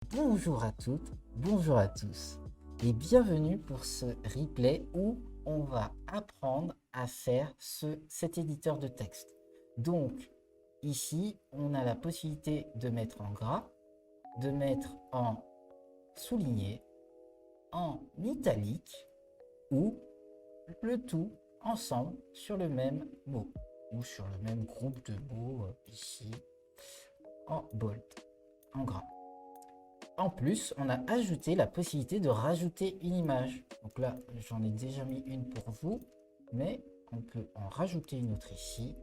Bonjour à toutes, bonjour à tous et bienvenue pour ce replay où on va apprendre à faire cet éditeur de texte. Donc ici, on a la possibilité de mettre en gras, de mettre en souligné, en italique ou le tout ensemble sur le même mot ou sur le même groupe de mots ici en bold, en gras. En plus, on a ajouté la possibilité de rajouter une image. Donc là, j'en ai déjà mis une pour vous, mais on peut en rajouter une autre ici.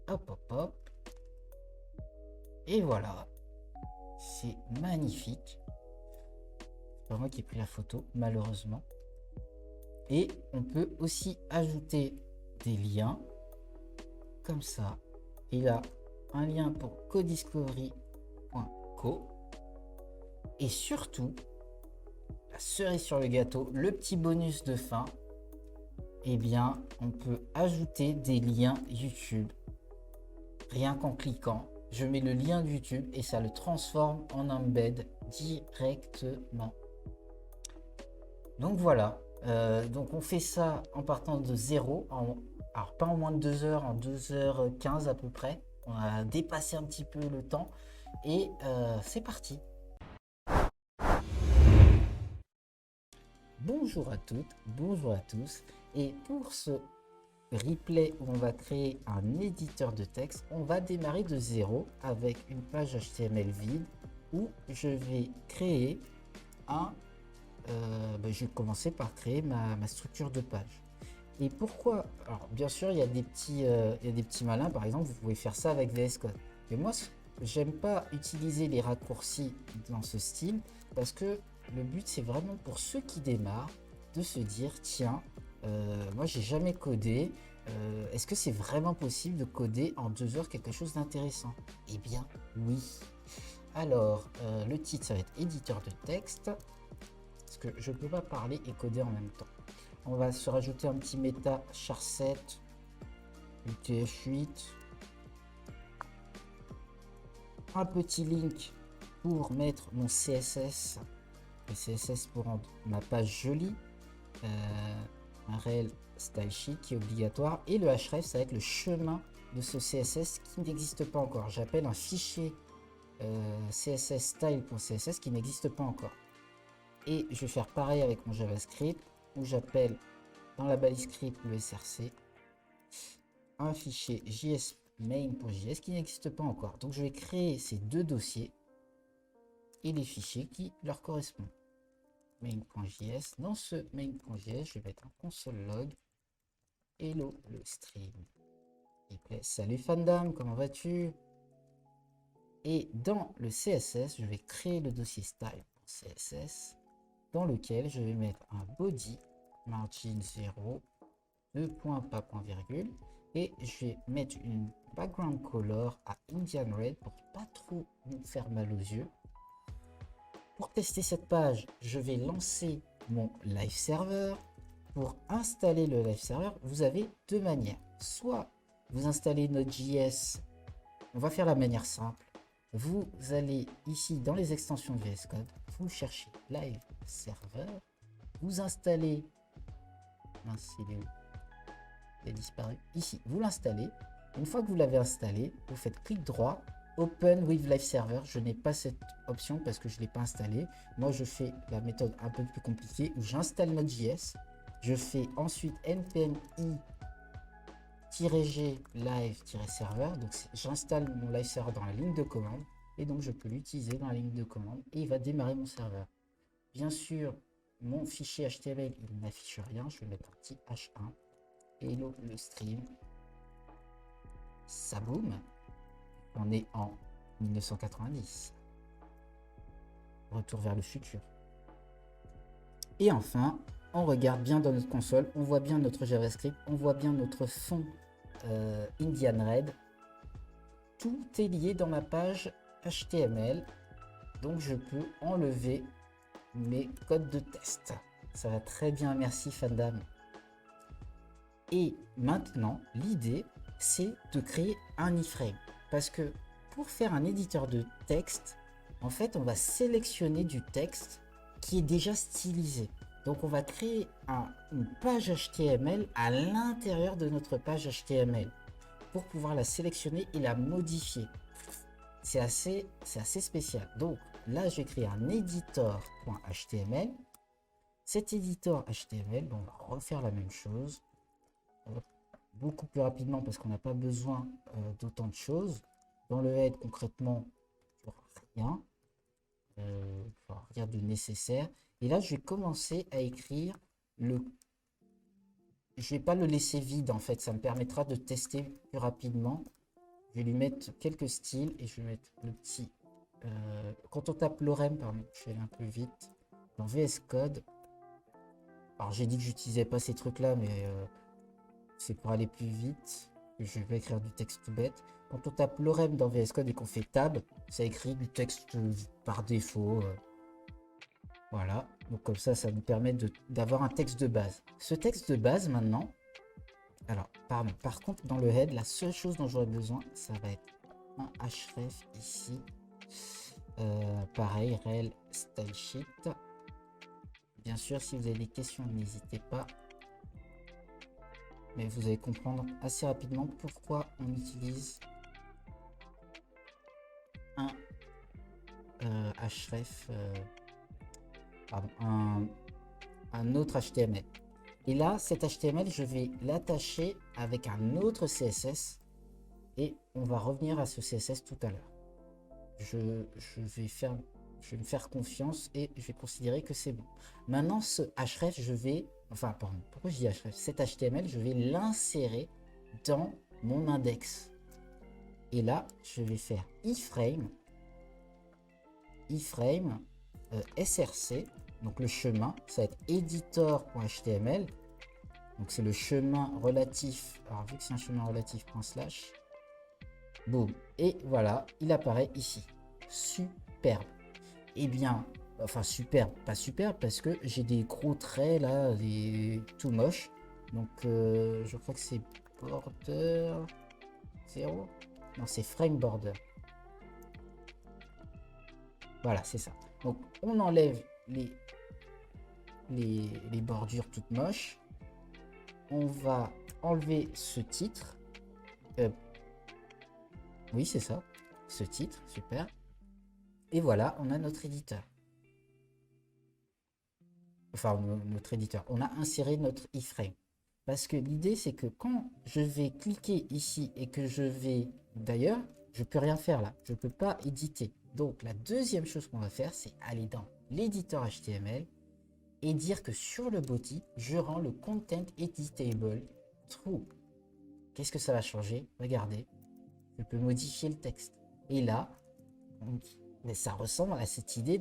Hop, hop, hop. Et voilà. C'est magnifique. C'est pas moi qui ai pris la photo, malheureusement. Et on peut aussi ajouter des liens, comme ça. Il a un lien pour codiscovery.co. Et surtout, la cerise sur le gâteau, le petit bonus de fin, eh bien, on peut ajouter des liens YouTube. Rien qu'en cliquant, je mets le lien de YouTube et ça le transforme en embed directement. Donc voilà, donc on fait ça en partant de 0, alors pas en moins de 2 heures, en 2h15 à peu près. On a dépassé un petit peu le temps et c'est parti. Bonjour à toutes, bonjour à tous, et pour ce replay où on va créer un éditeur de texte, on va démarrer de 0 avec une page HTML vide où je vais créer je vais commencer par créer ma structure de page. Et pourquoi? Alors bien sûr il y a des petits malins, par exemple vous pouvez faire ça avec VS Code, mais moi j'aime pas utiliser les raccourcis dans ce style parce que le but c'est vraiment pour ceux qui démarrent de se dire tiens, moi j'ai jamais codé, est-ce que c'est vraiment possible de coder en 2 heures quelque chose d'intéressant? Eh bien oui. Alors le titre ça va être éditeur de texte parce que je peux pas parler et coder en même temps. On va se rajouter un petit méta char7, UTF-8, un petit link pour mettre mon CSS, le CSS pour rendre ma page jolie, un rel style sheet qui est obligatoire, et le href ça va être le chemin de ce CSS qui n'existe pas encore. J'appelle un fichier CSS style.css qui n'existe pas encore. Et je vais faire pareil avec mon JavaScript où j'appelle dans la balise script le src un fichier jsMain.js qui n'existe pas encore. Donc je vais créer ces deux dossiers et les fichiers qui leur correspondent. Main.js. Dans ce main.js, je vais mettre un console log. Hello le stream. Salut Fandam, comment vas-tu? Et dans le CSS, je vais créer le dossier style.css dans lequel je vais mettre un body margin 0, 2 points, pas point virgule, et je vais mettre une background color à Indian Red pour pas trop nous faire mal aux yeux. Pour tester cette page, je vais lancer mon live server. Pour installer le live server, vous avez deux manières. Soit vous installez Node.js, on va faire la manière simple. Vous allez ici dans les extensions de VS Code, vous cherchez live server, vous installez, mince, il est où? Il a disparu. Ici, vous l'installez. Une fois que vous l'avez installé, vous faites clic droit, Open with Live Server. Je n'ai pas cette option parce que je ne l'ai pas installé. Moi, je fais la méthode un peu plus compliquée où j'installe Node.js. Je fais ensuite npm i-g live-server. Donc, j'installe mon live server dans la ligne de commande et donc je peux l'utiliser dans la ligne de commande et il va démarrer mon serveur. Bien sûr, mon fichier HTML, il n'affiche rien. Je vais mettre un petit H1. Hello le stream. Ça boum. On est en 1990. Retour vers le futur. Et enfin, on regarde bien dans notre console. On voit bien notre JavaScript. On voit bien notre fond Indian Red. Tout est lié dans ma page HTML. Donc je peux enlever mes codes de test. Ça va très bien. Merci Fandam. Et maintenant, l'idée, c'est de créer un iframe. Parce que pour faire un éditeur de texte, En fait, on va sélectionner du texte qui est déjà stylisé. Donc, on va créer une page HTML à l'intérieur de notre page HTML pour pouvoir la sélectionner et la modifier. C'est assez spécial. Donc, là, je vais créer un editor.html. Cet éditeur HTML, on va refaire la même chose. Beaucoup plus rapidement parce qu'on n'a pas besoin d'autant de choses. Dans le head, concrètement, rien. Rien de nécessaire. Et là, je vais commencer à écrire le... Je vais pas le laisser vide, en fait. Ça me permettra de tester plus rapidement. Je vais lui mettre quelques styles et je vais mettre le petit... quand on tape lorem, pardon, je vais aller un peu vite. Dans VS Code. Alors, j'ai dit que j'utilisais pas ces trucs-là, mais c'est pour aller plus vite. Je vais écrire du texte tout bête. Quand on tape lorem dans VS Code et qu'on fait tab, ça écrit du texte par défaut. Voilà. Donc comme ça nous permet d'avoir un texte de base. Ce texte de base maintenant, alors pardon, par contre dans le head, la seule chose dont j'aurais besoin, ça va être un href ici. Pareil, rel style sheet. Bien sûr, si vous avez des questions, n'hésitez pas. Mais vous allez comprendre assez rapidement pourquoi on utilise un href, pardon, un autre HTML. Et là, cet HTML, je vais l'attacher avec un autre CSS et on va revenir à ce CSS tout à l'heure. Je vais me faire confiance et je vais considérer que c'est bon. Maintenant, ce href, pourquoi je dis href? Cet HTML, je vais l'insérer dans mon index. Et là, je vais faire iframe src, donc le chemin, ça va être editor.html, donc c'est le chemin relatif, alors vu que c'est un chemin relatif, /, boum, et voilà, il apparaît ici. Superbe. Eh bien, enfin superbe, pas superbe, parce que j'ai des gros traits là, tout moche, donc je crois que c'est border 0, non c'est frame border. Voilà, c'est ça. Donc, on enlève les bordures toutes moches. On va enlever ce titre. Oui, c'est ça. Ce titre, super. Et voilà, on a notre éditeur. Enfin, notre éditeur. On a inséré notre iframe. Parce que l'idée, c'est que quand je vais cliquer ici et que je vais... D'ailleurs, je peux rien faire là. Je ne peux pas éditer. Donc, la deuxième chose qu'on va faire, c'est aller dans l'éditeur HTML et dire que sur le body, je rends le content editable true. Qu'est-ce que ça va changer? Regardez, je peux modifier le texte. Et là, mais ça ressemble à cette idée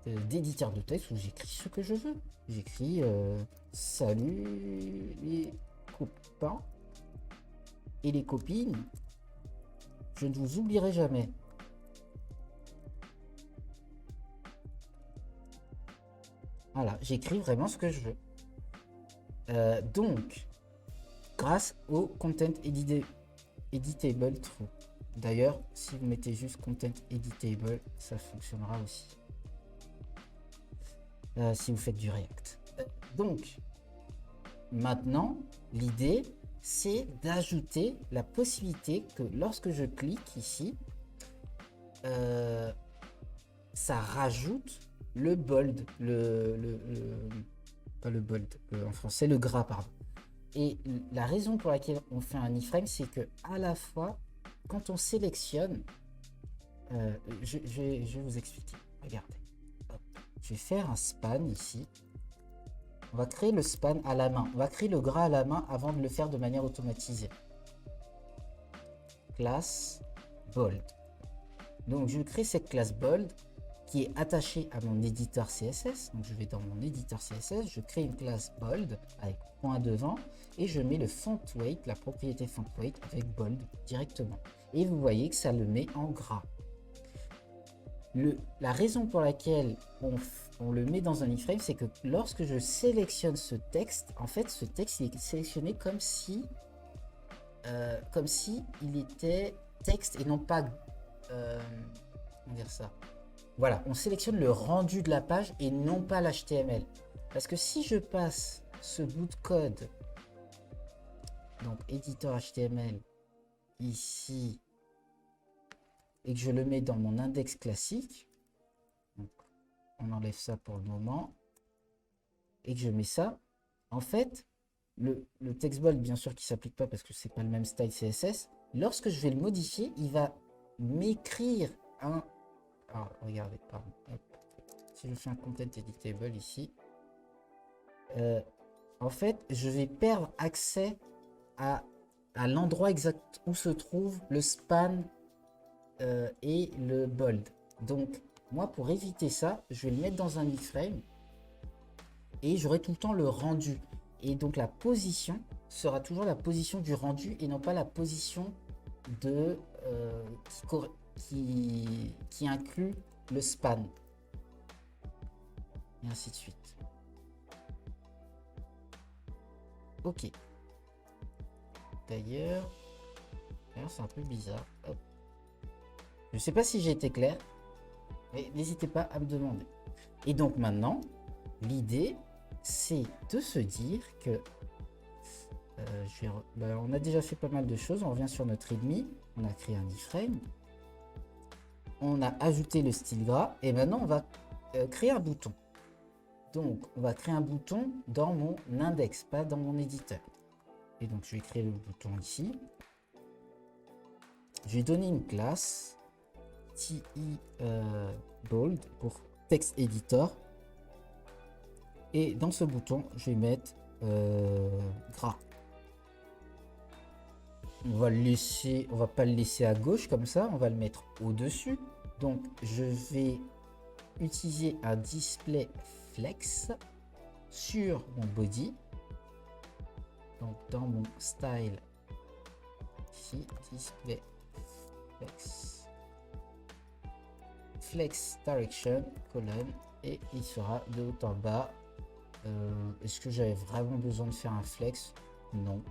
d'éditeur de texte où j'écris ce que je veux. J'écris salut les copains et les copines. Je ne vous oublierai jamais. Voilà, j'écris vraiment ce que je veux. Donc, grâce au content editable true. D'ailleurs, si vous mettez juste content editable, ça fonctionnera aussi. Si vous faites du React. Donc, maintenant, l'idée, c'est d'ajouter la possibilité que lorsque je clique ici, ça rajoute le bold, pas le bold, en français le gras, pardon. Et la raison pour laquelle on fait un iframe, c'est que à la fois, quand on sélectionne, je vais vous expliquer. Regardez, hop. Je vais faire un span ici. On va créer le span à la main. On va créer le gras à la main avant de le faire de manière automatisée. Classe bold. Donc je crée cette classe bold qui est attachée à mon éditeur CSS. Donc je vais dans mon éditeur CSS, je crée une classe bold avec point devant et je mets le font weight, la propriété font weight avec bold directement. Et vous voyez que ça le met en gras. La raison pour laquelle on le met dans un iframe, c'est que lorsque je sélectionne ce texte, en fait, ce texte il est sélectionné comme si il était texte et non pas comment dire ça? Voilà, on sélectionne le rendu de la page et non pas l'HTML. Parce que si je passe ce bout de code, donc éditeur HTML, ici, et que je le mets dans mon index classique, donc on enlève ça pour le moment, et que je mets ça, en fait, le text bold, bien sûr, qui s'applique pas parce que c'est pas le même style CSS, lorsque je vais le modifier, il va m'écrire un... Alors, regardez, pardon. Hop. Si je fais un content editable ici, en fait, je vais perdre accès à l'endroit exact où se trouve le span et le bold. Donc, moi, pour éviter ça, je vais le mettre dans un iframe et j'aurai tout le temps le rendu. Et donc, la position sera toujours la position du rendu et non pas la position de qui inclut le span. Et ainsi de suite. Ok. D'ailleurs, c'est un peu bizarre. Hop. Je ne sais pas si j'ai été clair, mais n'hésitez pas à me demander. Et donc maintenant, l'idée, c'est de se dire que on a déjà fait pas mal de choses. On revient sur notre readme, on a créé un iframe, on a ajouté le style gras, et maintenant on va créer un bouton. Donc, on va créer un bouton dans mon index, pas dans mon éditeur. Et donc, je vais créer le bouton ici. Je vais donner une classe TI bold pour text editor. Et dans ce bouton, je vais mettre gras. On va le laisser, on va pas le laisser à gauche comme ça, on va le mettre au-dessus. Donc, je vais utiliser un display flex sur mon body. Donc dans mon style ici, display flex direction colonne, et il sera de haut en bas. Est-ce que j'avais vraiment besoin de faire un flex? Non,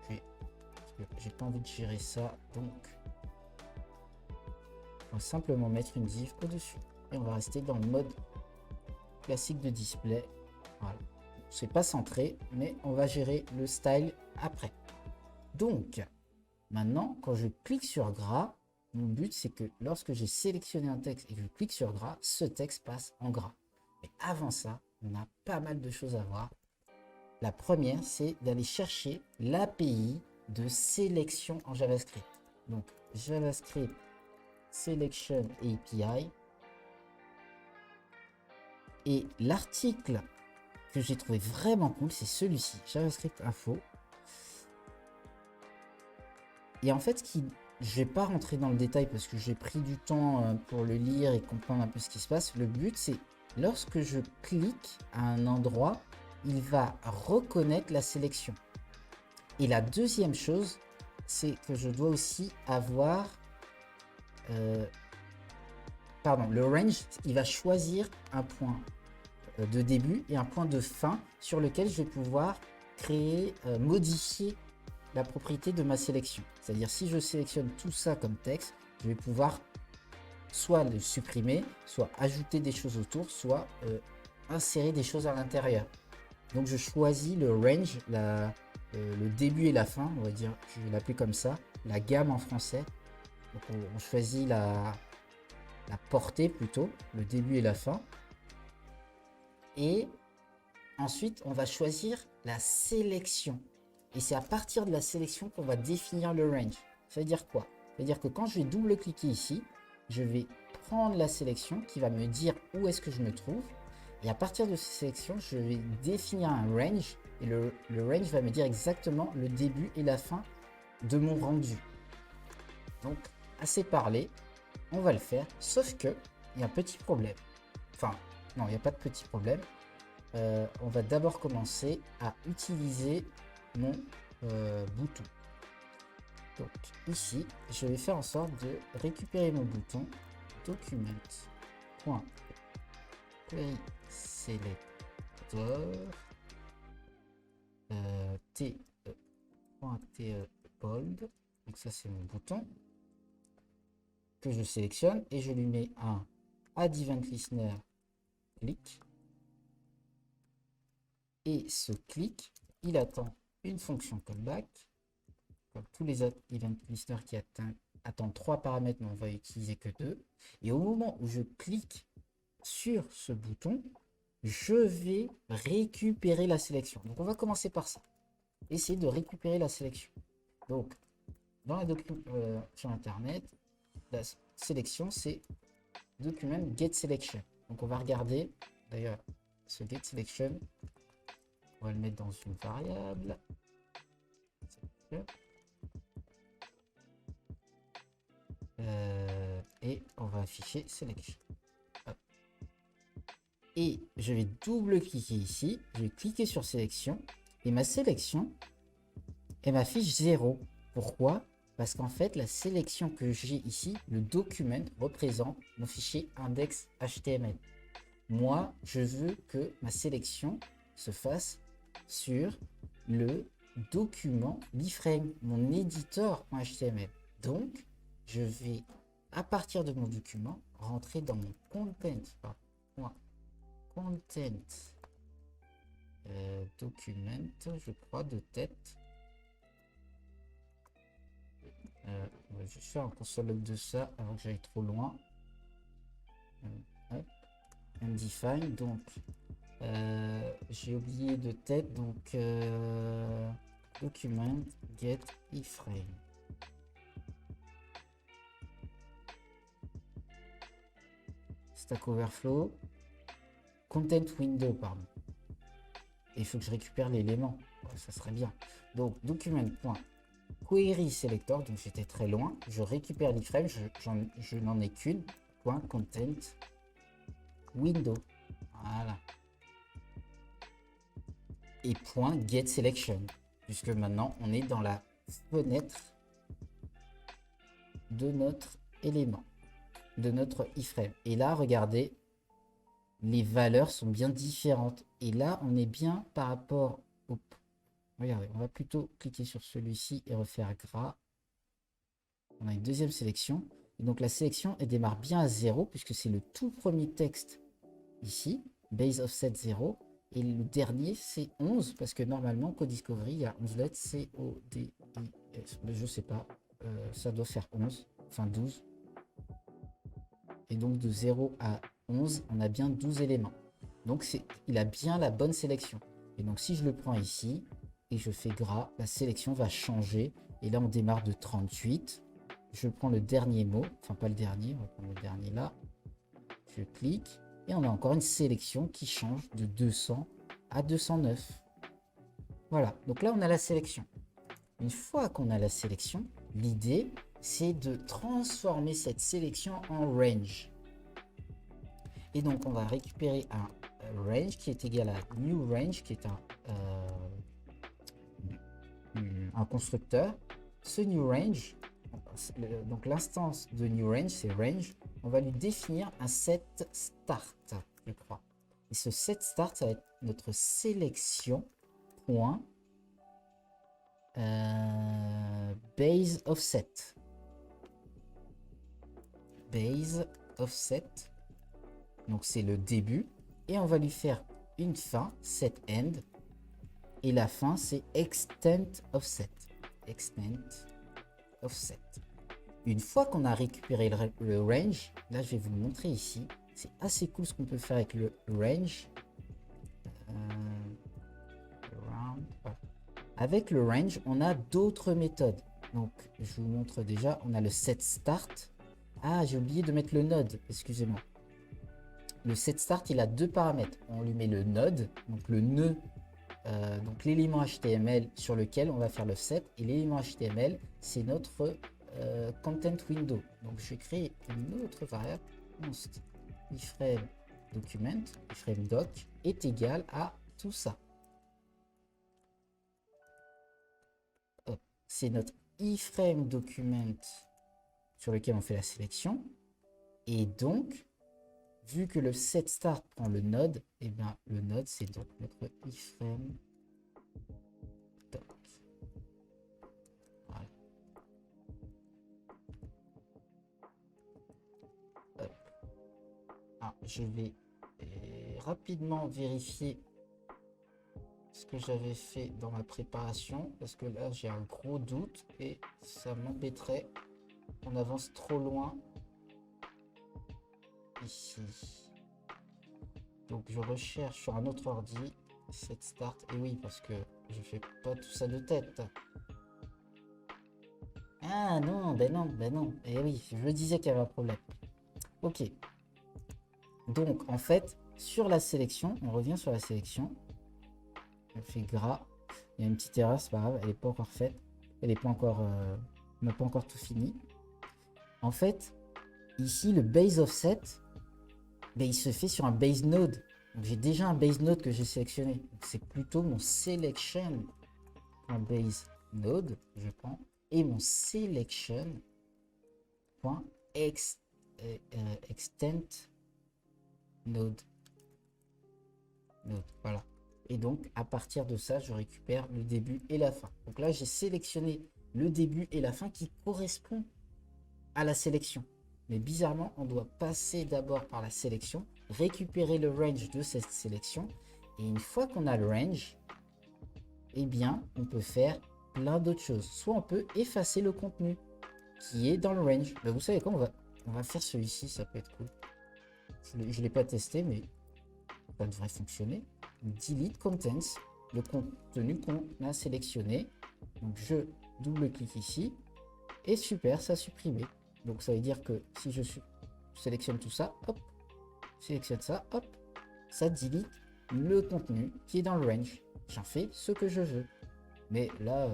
j'ai pas envie de gérer ça, donc on va simplement mettre une div au dessus et on va rester dans le mode classique de display. Voilà, c'est pas centré, mais on va gérer le style après. Donc maintenant, quand je clique sur gras, mon but c'est que lorsque j'ai sélectionné un texte et que je clique sur gras, ce texte passe en gras. Mais avant ça, on a pas mal de choses à voir. La première, c'est d'aller chercher l'API de sélection en JavaScript. Donc JavaScript Selection API. Et l'article que j'ai trouvé vraiment cool, c'est celui-ci, JavaScript Info. Et en fait, je vais pas rentrer dans le détail parce que j'ai pris du temps pour le lire et comprendre un peu ce qui se passe. Le but, c'est lorsque je clique à un endroit, il va reconnaître la sélection. Et la deuxième chose, c'est que je dois aussi avoir... le range, il va choisir un point de début et un point de fin sur lequel je vais pouvoir créer, modifier la propriété de ma sélection. C'est-à-dire si je sélectionne tout ça comme texte, je vais pouvoir soit le supprimer, soit ajouter des choses autour, soit insérer des choses à l'intérieur. Donc je choisis le range, le début et la fin, on va dire, je vais l'appeler comme ça, la gamme en français. Donc on choisit la portée plutôt, le début et la fin. Et ensuite, on va choisir la sélection. Et c'est à partir de la sélection qu'on va définir le range. Ça veut dire quoi? Ça veut dire que quand je vais double-cliquer ici, je vais prendre la sélection qui va me dire où est-ce que je me trouve. Et à partir de cette sélection, je vais définir un range. Et le range va me dire exactement le début et la fin de mon rendu. Donc, assez parlé, on va le faire. Sauf que il y a un petit problème. Enfin, non, il n'y a pas de petit problème. On va d'abord commencer à utiliser mon bouton. Donc ici, je vais faire en sorte de récupérer mon bouton document.querySelector te.te bold. Donc ça c'est mon bouton. que je sélectionne et je lui mets un add event listener click. Et ce click, il attend une fonction callback. Comme tous les event listeners qui attendent 3 paramètres, mais on va utiliser que 2. Et au moment où je clique sur ce bouton, je vais récupérer la sélection. Donc on va commencer par ça. Essayer de récupérer la sélection. Donc, dans la document sur Internet, la sélection, c'est document get selection. Donc on va regarder, d'ailleurs, ce get selection, on va le mettre dans une variable. Et on va afficher selection. Hop. Et je vais double-cliquer ici, je vais cliquer sur sélection, et ma sélection, elle m'affiche 0. Pourquoi? Parce qu'en fait, la sélection que j'ai ici, le document représente mon fichier index.html. Moi, je veux que ma sélection se fasse sur le document bframe, mon éditeur.html. Donc, je vais, à partir de mon document, rentrer dans mon content, document, je crois, de tête. On va juste faire un console log de ça avant que j'aille trop loin. Undefined, donc j'ai oublié de tête, donc document get iframe. Stack Overflow, content window, pardon. Et il faut que je récupère l'élément, ouais, ça serait bien. Donc document.query selector, donc j'étais très loin, je récupère l'iframe, je n'en ai qu'une, point content window, voilà. Et point get selection, puisque maintenant on est dans la fenêtre de notre élément, de notre iframe. Et là, regardez, les valeurs sont bien différentes. Et là, on est bien par rapport au... Regardez, on va plutôt cliquer sur celui-ci et refaire gras. On a une deuxième sélection. Et donc la sélection, elle démarre bien à 0, puisque c'est le tout premier texte ici, base offset 0. Et le dernier, c'est 11, parce que normalement, Codiscovery, il y a 11 lettres, C-O-D-I-S. Je sais pas, ça doit faire 11, enfin 12. Et donc de 0 à 11, on a bien 12 éléments. Donc il a bien la bonne sélection. Et donc si je le prends ici, et je fais gras, la sélection va changer. Et là, on démarre de 38. Je prends le dernier mot, enfin pas le dernier, on va prendre le dernier là. Je clique. Et on a encore une sélection qui change de 200 à 209. Voilà, donc là on a la sélection. Une fois qu'on a la sélection, l'idée c'est de transformer cette sélection en range. Et donc on va récupérer un range qui est égal à new range, qui est un constructeur. Ce new range, donc l'instance de new range, c'est range. On va lui définir un set start, je crois. Et ce set start, ça va être notre sélection point base offset. Base offset. Donc c'est le début. Et on va lui faire une fin, set end. Et la fin, c'est extent offset. Extent offset. Une fois qu'on a récupéré le range, là je vais vous le montrer ici. C'est assez cool ce qu'on peut faire avec le range. Avec le range, on a d'autres méthodes. Donc je vous montre déjà, on a le set start. Ah, j'ai oublié de mettre le node, excusez-moi. Le set start, il a deux paramètres. On lui met le node, donc le nœud, donc l'élément HTML sur lequel on va faire le set. Et l'élément HTML, c'est notre content window. Donc je vais créer une autre variable, const iframe document, iframe doc est égal à tout ça. C'est notre iframe document sur lequel on fait la sélection. Et donc, vu que le set start prend le node, et bien le node c'est donc notre iframe doc. Voilà. je vais rapidement vérifier ce que j'avais fait dans ma préparation, parce que là j'ai un gros doute et ça m'embêterait qu'on avance trop loin ici. Donc je recherche sur un autre ordi cette start, et oui, parce que je fais pas tout ça de tête. Ah non, ben non, ben non. Et oui, je me disais qu'il y avait un problème. Ok. Donc en fait, sur la sélection, on revient sur la sélection. Elle fait gras. Il y a une petite erreur, c'est pas grave, elle n'est pas encore faite. Elle n'est pas encore. On n'a pas encore tout fini. En fait, ici, le base offset, ben, il se fait sur un base node. Donc j'ai déjà un base node que j'ai sélectionné. C'est plutôt mon selection en base node, je prends, et mon selection extent node. Voilà. Et donc, à partir de ça, je récupère le début et la fin. Donc là, j'ai sélectionné le début et la fin qui correspond à la sélection. Mais bizarrement, on doit passer d'abord par la sélection, récupérer le range de cette sélection. Et une fois qu'on a le range, eh bien, on peut faire plein d'autres choses. Soit on peut effacer le contenu qui est dans le range. Ben, vous savez quoi, on va faire celui-ci, ça peut être cool. Je ne l'ai pas testé, mais ça devrait fonctionner. Delete contents, le contenu qu'on a sélectionné. Donc je double-clique ici et super, ça a supprimé. Donc ça veut dire que si je sélectionne tout ça, hop, sélectionne ça, hop, ça delete le contenu qui est dans le range. J'en fais ce que je veux. Mais là,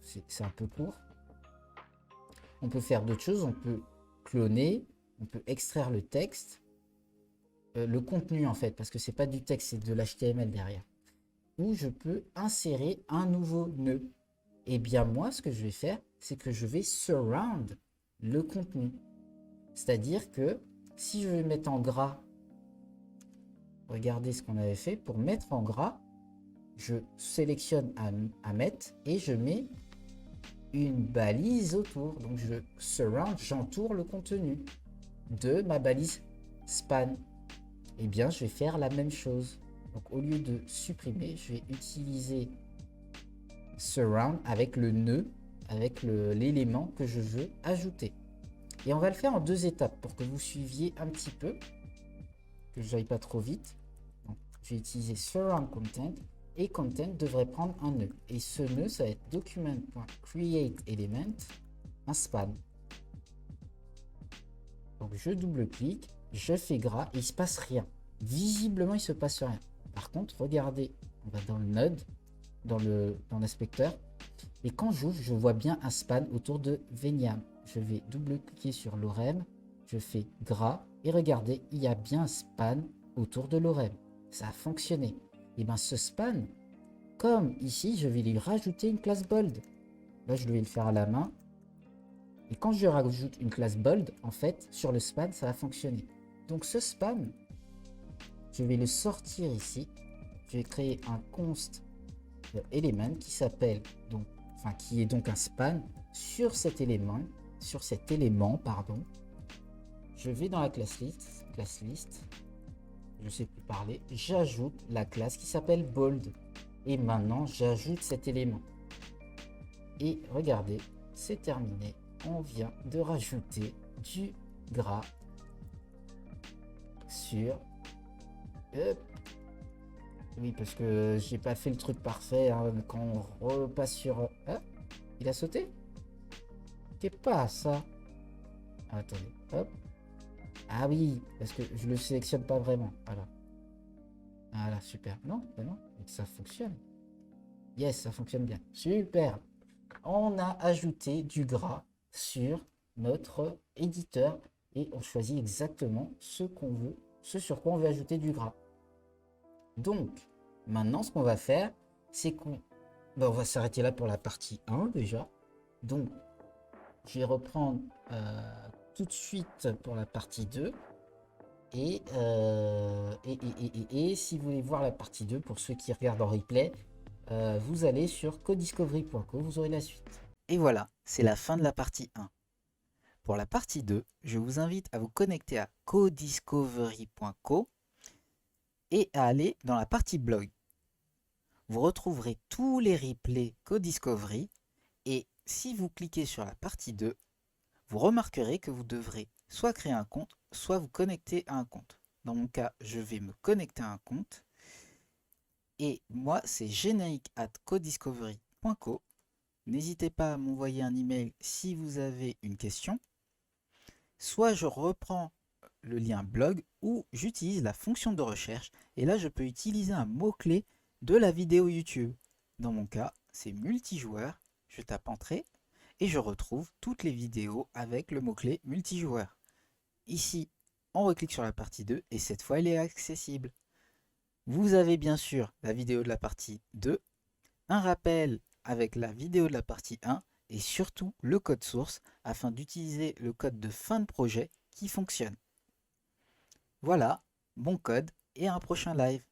c'est un peu court. On peut faire d'autres choses, on peut cloner, on peut extraire le texte. Le contenu en fait, parce que c'est pas du texte, c'est de l'HTML derrière. Ou je peux insérer un nouveau nœud. Et bien moi, ce que je vais faire, c'est que je vais surround le contenu. C'est-à-dire que si je vais mettre en gras, regardez ce qu'on avait fait, pour mettre en gras, je sélectionne à mettre et je mets une balise autour. Donc je surround, j'entoure le contenu de ma balise span. Eh bien, je vais faire la même chose. Donc, au lieu de supprimer, je vais utiliser surround avec le nœud, avec l'élément que je veux ajouter. Et on va le faire en 2 étapes pour que vous suiviez un petit peu, que je n'aille pas trop vite. Donc, je vais utiliser surround content et content devrait prendre un nœud. Et ce nœud, ça va être document.createElement, un span. Donc, je double-clique. Je fais gras et il se passe rien. Visiblement, il se passe rien. Par contre, regardez, on va dans le node, dans l'inspecteur. Et quand j'ouvre, je vois bien un span autour de Veniam. Je vais double-cliquer sur l'orem. Je fais gras. Et regardez, il y a bien un span autour de l'orem. Ça a fonctionné. Et bien ce span, comme ici, je vais lui rajouter une classe bold. Là, je vais le faire à la main. Et quand je rajoute une classe bold, en fait, sur le span, ça va fonctionner. Donc ce span, je vais le sortir ici. Je vais créer un const element qui s'appelle donc, qui est donc un span sur cet élément, pardon. Je vais dans la class list, je sais plus parler, j'ajoute la classe qui s'appelle bold. Et maintenant, j'ajoute cet élément. Et regardez, c'est terminé. On vient de rajouter du gras sur... Oui, parce que j'ai pas fait le truc parfait. Hein. Quand on repasse sur... Ah, il a sauté? Qu'est pas ça? Attendez, hop. Ah oui, parce que je le sélectionne pas vraiment. Voilà. Voilà, super. Non, ben non, ça fonctionne. Yes, ça fonctionne bien. Super. On a ajouté du gras sur notre éditeur et on choisit exactement ce qu'on veut, ce sur quoi on veut ajouter du gras. Donc, maintenant, ce qu'on va faire, c'est qu'on on va s'arrêter là pour la partie 1 déjà. Donc, je vais reprendre tout de suite pour la partie 2. Et si vous voulez voir la partie 2, pour ceux qui regardent en replay, vous allez sur codiscovery.co, vous aurez la suite. Et voilà, c'est la fin de la partie 1. pour la partie 2, je vous invite à vous connecter à codiscovery.co et à aller dans la partie blog. Vous retrouverez tous les replays Codiscovery et si vous cliquez sur la partie 2, vous remarquerez que vous devrez soit créer un compte, soit vous connecter à un compte. Dans mon cas, je vais me connecter à un compte. Et moi, c'est générique@codiscovery.co. N'hésitez pas à m'envoyer un email si vous avez une question. Soit je reprends le lien blog ou j'utilise la fonction de recherche. Et là, je peux utiliser un mot-clé de la vidéo YouTube. Dans mon cas, c'est multijoueur. Je tape entrée et je retrouve toutes les vidéos avec le mot-clé multijoueur. Ici, on reclique sur la partie 2 et cette fois, elle est accessible. Vous avez bien sûr la vidéo de la partie 2, un rappel avec la vidéo de la partie 1 et surtout le code source afin d'utiliser le code de fin de projet qui fonctionne. Voilà, bon code et à un prochain live.